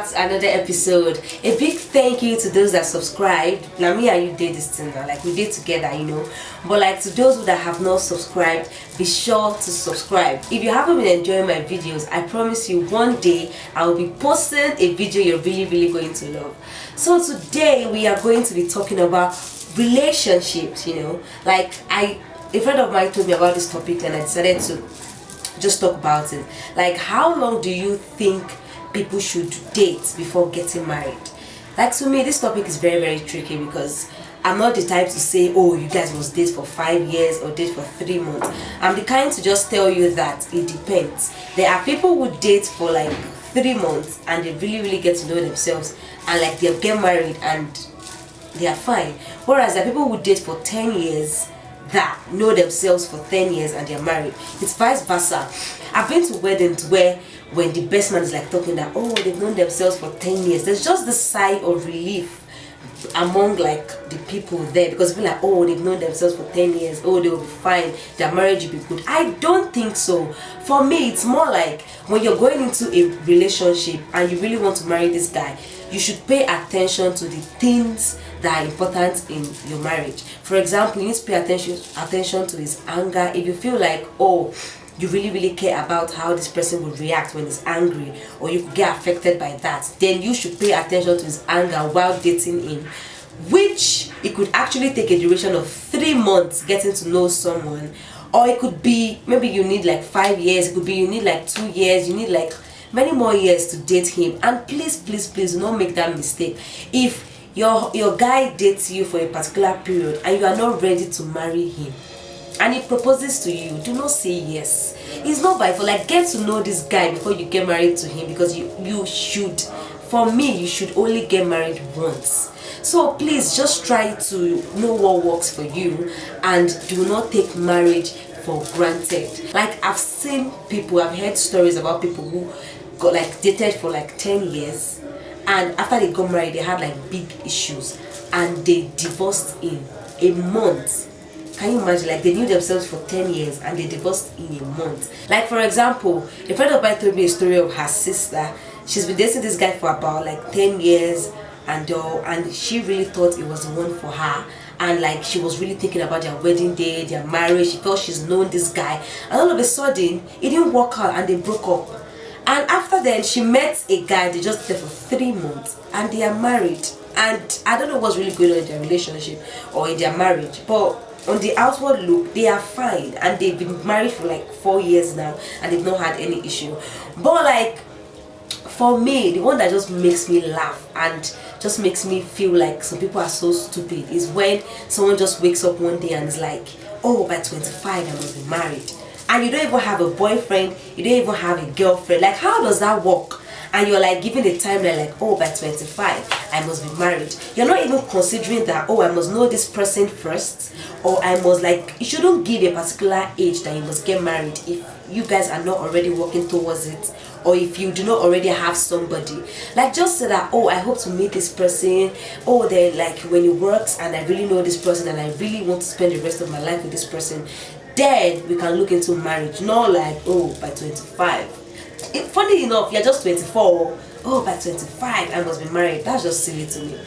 back to another episode. A big thank you to those that subscribed. Now me and you did this thing now, like we did together, but like to those that have not subscribed, be sure to subscribe. If you haven't been enjoying my videos, I promise you one day I will be posting a video you're really going to love. So today we are going to be talking about relationships. Like a friend of mine told me about this topic and I decided to just talk about it. Like, how long do you think people should date before getting married? Like, to me, this topic is very tricky because I'm not the type to say, oh, you guys must date for 5 years or date for 3 months. I'm the kind to just tell you that it depends. There are people who date for like 3 months and they really get to know themselves and like they'll get married and they are fine. Whereas there are people who date for 10 years that know themselves for 10 years and they're married. It's vice versa. I've been to weddings where when the best man is like talking that, oh, they've known themselves for 10 years, there's just this sigh of relief among like the people there, because people like, oh, they've known themselves for 10 years, oh, they'll be fine, their marriage will be good. I don't think so. For me, it's more like when you're going into a relationship and you really want to marry this guy, you should pay attention to the things that are important in your marriage. For example, you need to pay attention to his anger. If you feel like, oh, you really care about how this person will react when he's angry, or you could get affected by that, then you should pay attention to his anger while dating him, which it could actually take a duration of 3 months getting to know someone, or it could be maybe you need like 5 years, it could be you need like 2 years, you need like many more years to date him. And please do not make that mistake. If your guy dates you for a particular period and you are not ready to marry him and he proposes to you, do not say yes. It's not by for like, get to know this guy before you get married to him, because you should, for me, you should only get married once. So please just try to know what works for you and do not take marriage for granted. Like, I've seen people, I've heard stories about people who got like dated for like 10 years and after they got married they had like big issues and they divorced in a month. Can you imagine? Like, they knew themselves for 10 years and they divorced in a month. Like, for example, a friend of mine told me a story of her sister. She's been dating this guy for about like 10 years and she really thought it was the one for her, and like she was really thinking about their wedding day, their marriage. She felt she's known this guy, and all of a sudden it didn't work out and they broke up. And after then she met a guy, they just there for 3 months and they are married. And I don't know what's really going on in their relationship or in their marriage, but on the outward look they are fine and they've been married for like 4 years now and they've not had any issue. But like, for me, the one that just makes me laugh and just makes me feel like some people are so stupid is when someone just wakes up one day and is like, oh, by 25 I must be married. And you don't even have a boyfriend, you don't even have a girlfriend. Like, how does that work? And you're like giving a timeline like, oh, by 25 I must be married. You're not even considering that, oh, I must know this person first, or I must, like, you shouldn't give a particular age that you must get married if you guys are not already working towards it, or if you do not already have somebody. Like, just say that, oh, I hope to meet this person, oh, then like when it works and I really know this person and I really want to spend the rest of my life with this person, then we can look into marriage. Not like, oh, by 25. Funny enough, you're just 24, oh, by 25 I must be married. That's just silly to me.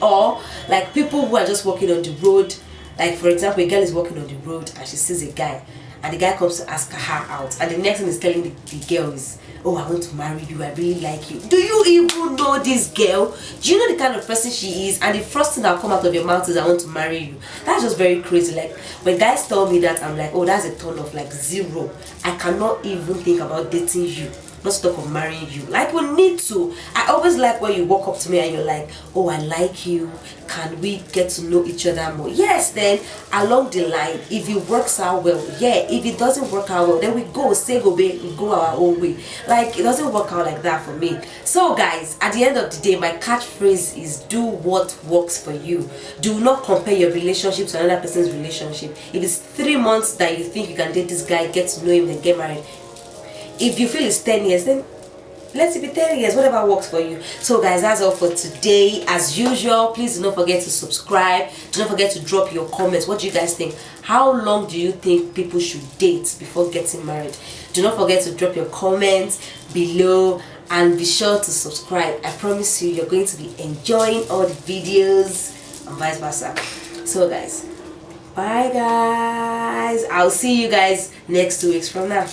Or like people who are just walking on the road, like for example, a girl is walking on the road and she sees a guy and the guy comes to ask her out, and the next thing is telling the girl is, oh, I want to marry you, I really like you. Do you even know this girl? Do you know the kind of person she is? And the first thing that will come out of your mouth is, I want to marry you. That's just very crazy. Like, when guys tell me that, I'm like, oh, that's a turn of like 0. I cannot even think about dating you, not to talk of marrying you. Like, we need to. I always like when you walk up to me and you're like, oh, I like you, can we get to know each other more? Yes, then along the line, if it works out well, yeah. If it doesn't work out well, then we go say go back, we go our own way. Like, it doesn't work out like that for me. So guys, at the end of the day, my catchphrase is, do what works for you. Do not compare your relationship to another person's relationship. If it's 3 months that you think you can date this guy, get to know him, then get married. If you feel it's 10 years, then let it be 30 years, whatever works for you. So guys, that's all for today. As usual, please do not forget to subscribe. Do not forget to drop your comments. What do you guys think? How long do you think people should date before getting married? Do not forget to drop your comments below, and be sure to subscribe. I promise you, you're going to be enjoying all the videos and vice versa. So guys, bye guys, I'll see you guys next 2 weeks from now.